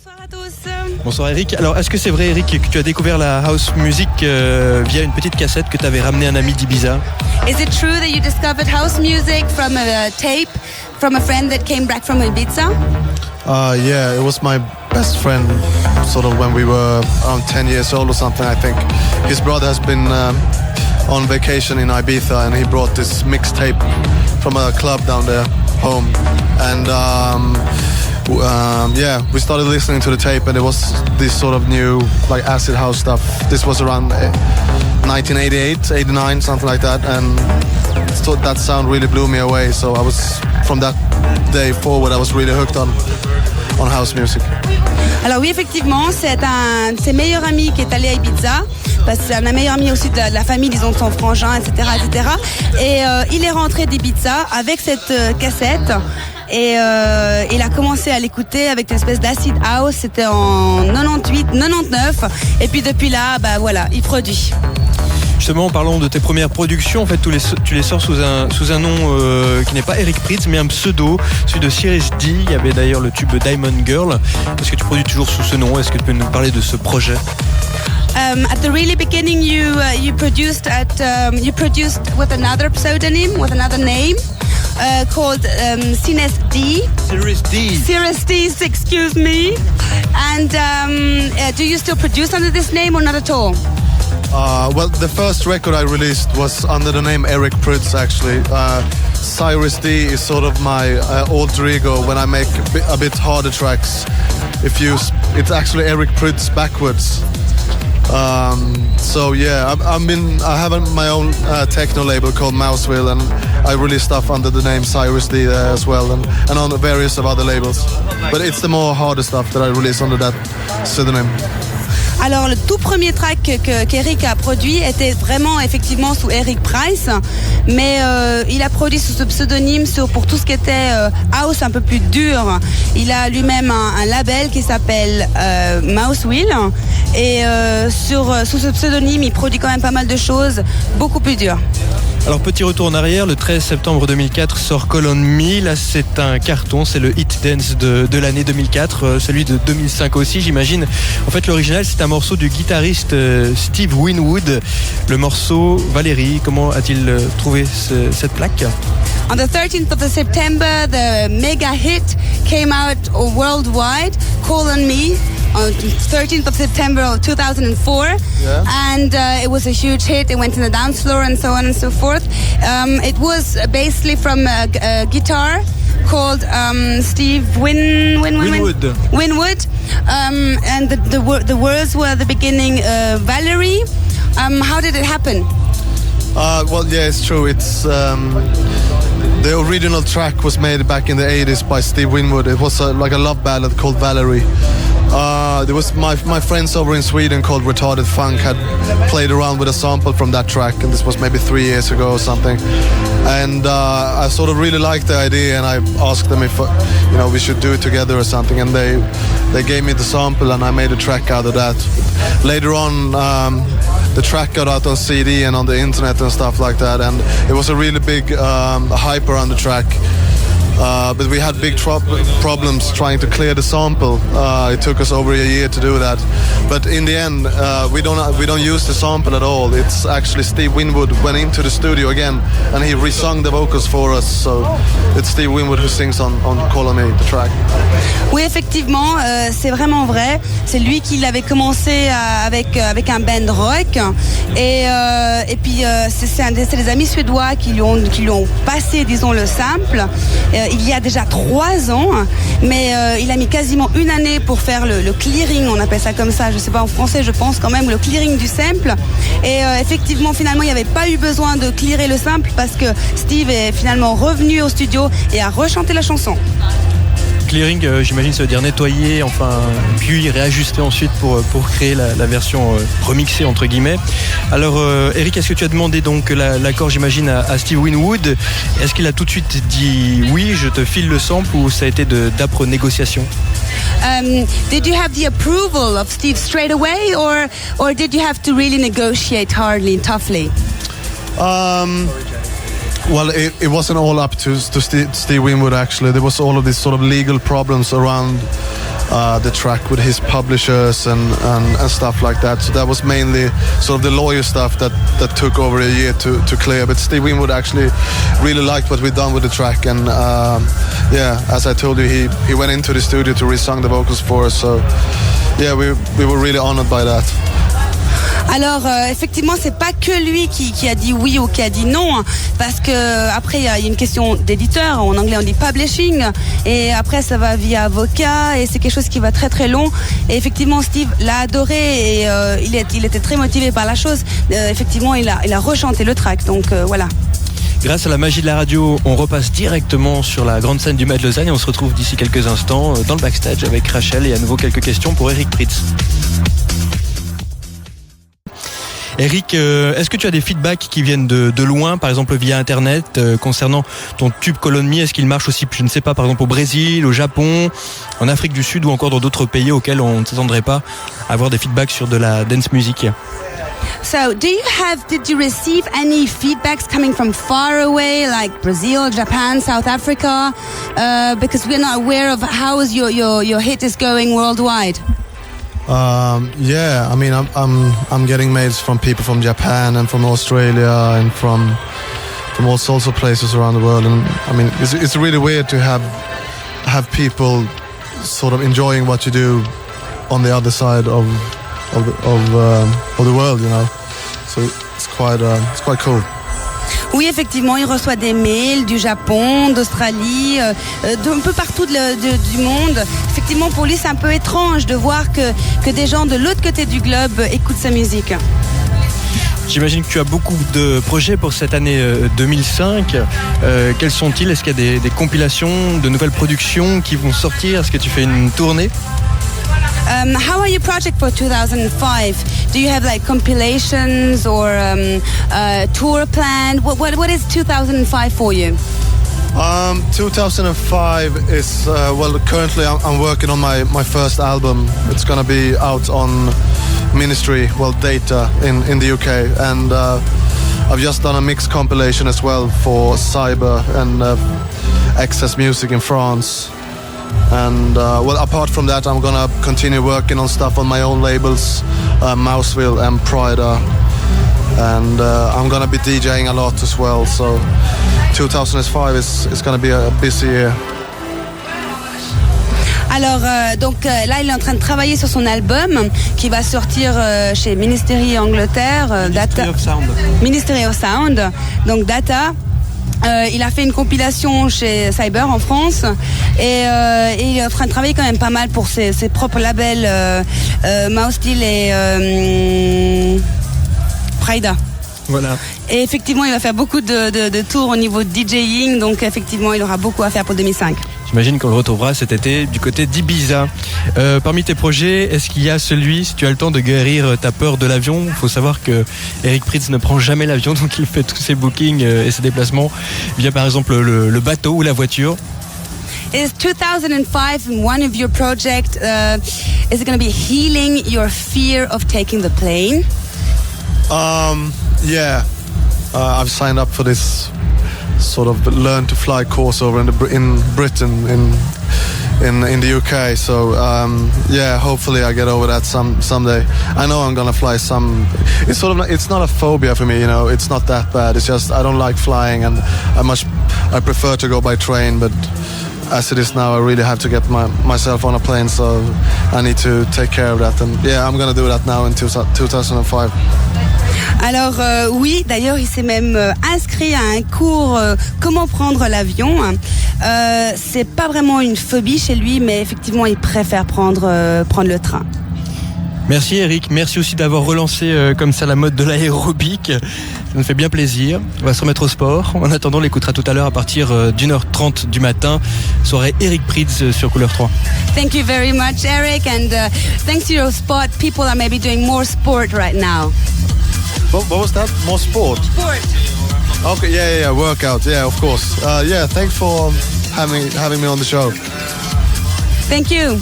Bonsoir à tous. Bonsoir Eric. Alors est-ce que c'est vrai Eric que tu as découvert la house music via une petite cassette que tu avais ramené un ami d'Ibiza? Is it true that you discovered house music from a tape from a friend that came back from Ibiza? Yeah, it was my best friend sort of when we were around 10 years old or something, I think. His brother has been on vacation in Ibiza and he brought this mixtape from a club down there home. And yeah, we started listening to the tape and it was this sort of new like acid house stuff. This was around 1988, 89, something like that. And so that sound really blew me away. So I was, from that day forward, I was really hooked on house music. Alors oui, effectivement, c'est un de ses meilleurs amis qui est allé à Ibiza, parce que c'est un meilleur ami aussi de la famille, disons, de son frangin, etc., etc. Et il est rentré d'Ibiza avec cette cassette. Et il a commencé à l'écouter avec une espèce d'acid house. C'était en 98, 99. Et puis depuis là, bah voilà, il produit. Justement, parlons de tes premières productions. En fait, tu les sors sous un nom qui n'est pas Eric Prydz, mais un pseudo, celui de Cyrus D. Il y avait d'ailleurs le tube Diamond Girl. Est-ce que tu produis toujours sous ce nom? Est-ce que tu peux nous parler de ce projet? At the really beginning, you produced with another pseudonym, with another name, called Cines D. Cyrus D. Cyrus D. Excuse me. And do you still produce under this name or not at all? Well, the first record I released was under the name Eric Prydz, actually. Cyrus D is sort of my alter ego when I make a bit harder tracks. It's actually Eric Prydz backwards. So yeah, I have my own techno label called Mouseville, and I release stuff under the name Cyrus D there as well, and on various of other labels. But it's the more harder stuff that I release under that pseudonym. Alors le tout premier track qu'Eric a produit était vraiment effectivement sous Eric Prydz, mais il a produit sous ce pseudonyme pour tout ce qui était house un peu plus dur. Il a lui-même un label qui s'appelle Mouseville et sous ce pseudonyme il produit quand même pas mal de choses beaucoup plus dures. Alors petit retour en arrière, le 13 septembre 2004 sort Call on Me. Là c'est un carton, c'est le hit dance de l'année 2004, celui de 2005 aussi j'imagine. En fait l'original c'est un morceau du guitariste Steve Winwood. Le morceau Valérie, comment a-t-il trouvé cette plaque? On the 13th of September, the mega hit came out worldwide, Call on Me, on 13th of September of 2004. Yeah. And it was a huge hit. It went to the dance floor and so on and so forth. It was basically from a guitar called Steve Winwood. And the words were at the beginning Valerie. How did it happen? Well, yeah, it's true. It's the original track was made back in the 80s by Steve Winwood. It was like a love ballad called Valerie. There was my friends over in Sweden called Retarded Funk had played around with a sample from that track, and this was maybe 3 years ago or something. And I sort of really liked the idea, and I asked them if we should do it together or something, and they gave me the sample, and I made a track out of that. Later on, the track got out on CD and on the internet and stuff like that, and it was a really big hype around the track. But we had big problems trying to clear the sample. It took us over a year to do that. But in the end, we don't use the sample at all. It's actually Steve Winwood went into the studio again and he resung the vocals for us. So it's Steve Winwood who sings on Call on Me, the track. Oui, effectivement, c'est vraiment vrai. C'est lui qui l'avait commencé avec un band rock. Et puis c'est des amis suédois qui lui ont passé, disons, le sample. Il y a déjà 3 ans, mais il a mis quasiment 1 année pour faire le clearing, on appelle ça comme ça, je sais pas en français, je pense quand même, le clearing du sample. Et effectivement, finalement, il n'y avait pas eu besoin de clearer le sample parce que Steve est finalement revenu au studio et a rechanté la chanson. Clearing, j'imagine, ça veut dire nettoyer, enfin, puis réajuster ensuite pour créer la version remixée entre guillemets. Alors, Eric, est-ce que tu as demandé donc l'accord, j'imagine, à Steve Winwood? Est-ce qu'il a tout de suite dit oui, je te file le sample, ou ça a été d'âpres négociations? Did you have the approval of Steve straight away, or did you have to really negotiate hardly and toughly? Well, it wasn't all up to Steve Winwood, actually. There was all of these sort of legal problems around the track with his publishers and stuff like that. So that was mainly sort of the lawyer stuff that took over a year to clear. But Steve Winwood actually really liked what we'd done with the track, and as I told you, he went into the studio to re-sing the vocals for us. So yeah, we were really honored by that. Alors effectivement, c'est pas que lui qui a dit oui ou qui a dit non, hein, parce que après il y a une question d'éditeur, en anglais on dit publishing, et après ça va via avocat, et c'est quelque chose qui va très très long. Et effectivement, Steve l'a adoré, et il était très motivé par la chose. Effectivement, il a rechanté le track, donc voilà. Grâce à la magie de la radio, on repasse directement sur la grande scène du Mad Lausanne et on se retrouve d'ici quelques instants dans le backstage avec Rachel et à nouveau quelques questions pour Eric Prydz. Eric, est-ce que tu as des feedbacks qui viennent de loin, par exemple via Internet, concernant ton tube Couleur? Est-ce qu'il marche aussi, je ne sais pas, par exemple au Brésil, au Japon, en Afrique du Sud ou encore dans d'autres pays auxquels on ne s'attendrait pas à avoir des feedbacks sur de la dance music? So, did you receive any feedbacks coming from far away, like Brazil, Japan, South Africa? Because we're not aware of how your hit is going worldwide. I mean, I'm getting mails from people from Japan and from Australia and from all sorts of places around the world. And I mean, it's really weird to have people sort of enjoying what you do on the other side of the world, you know. So it's quite cool. Oui, effectivement, il reçoit des mails du Japon, d'Australie, d'un peu partout du monde. Effectivement, pour lui, c'est un peu étrange de voir que des gens de l'autre côté du globe écoutent sa musique. J'imagine que tu as beaucoup de projets pour cette année 2005. Quels sont-ils? Est-ce qu'il y a des compilations, de nouvelles productions qui vont sortir? Est-ce que tu fais une tournée? How are your project for 2005? Do you have like compilations or tour planned? What is 2005 for you? 2005 is currently I'm working on my first album. It's gonna be out on Ministry, Data in the UK, and I've just done a mix compilation as well for Cyber and Excess Music in France. And apart from that, I'm gonna continue working on stuff on my own labels, Mouseville and Prydz, and I'm gonna be DJing a lot as well. So 2005 is gonna be a busy year. Alors là il est en train de travailler sur son album qui va sortir chez Ministry Angleterre, Ministry of Sound, donc Data. Il a fait une compilation chez Cyber en France et il est en train de travailler quand même pas mal pour ses propres labels Mouseville et Prydz. Voilà. Et effectivement, il va faire beaucoup de tours au niveau de DJing, donc effectivement, il aura beaucoup à faire pour 2005. J'imagine qu'on le retrouvera cet été du côté d'Ibiza. Parmi tes projets, est-ce qu'il y a celui, si tu as le temps, de guérir ta peur de l'avion? Il faut savoir que Eric Prydz ne prend jamais l'avion, donc il fait tous ses bookings et ses déplacements via par exemple le bateau ou la voiture. Is 2005 one of your projects? Is it going to be healing your fear of taking the plane? Yeah, I've signed up for this sort of learn to fly course over in Britain in the UK. So hopefully I get over that someday. I know I'm gonna fly some. It's not a phobia for me, you know. It's not that bad. It's just I don't like flying, and I prefer to go by train. But as it is now, I really have to get myself on a plane, so I need to take care of that. And yeah, I'm gonna do that now in 2005. Alors oui, d'ailleurs il s'est même inscrit à un cours comment prendre l'avion. C'est pas vraiment une phobie chez lui, mais effectivement il préfère prendre le train. Merci Eric, merci aussi d'avoir relancé comme ça la mode de l'aérobic. Ça nous fait bien plaisir. On va se remettre au sport. En attendant, on l'écoutera tout à l'heure à partir d'1h30 du matin. Soirée Eric Prydz sur Couleur 3. Thank you very much Eric, and thanks to your sport, people are maybe doing more sport right now. What was that? More sport? Sport. Okay, yeah, workout, yeah, of course. Thanks for having me on the show. Thank you.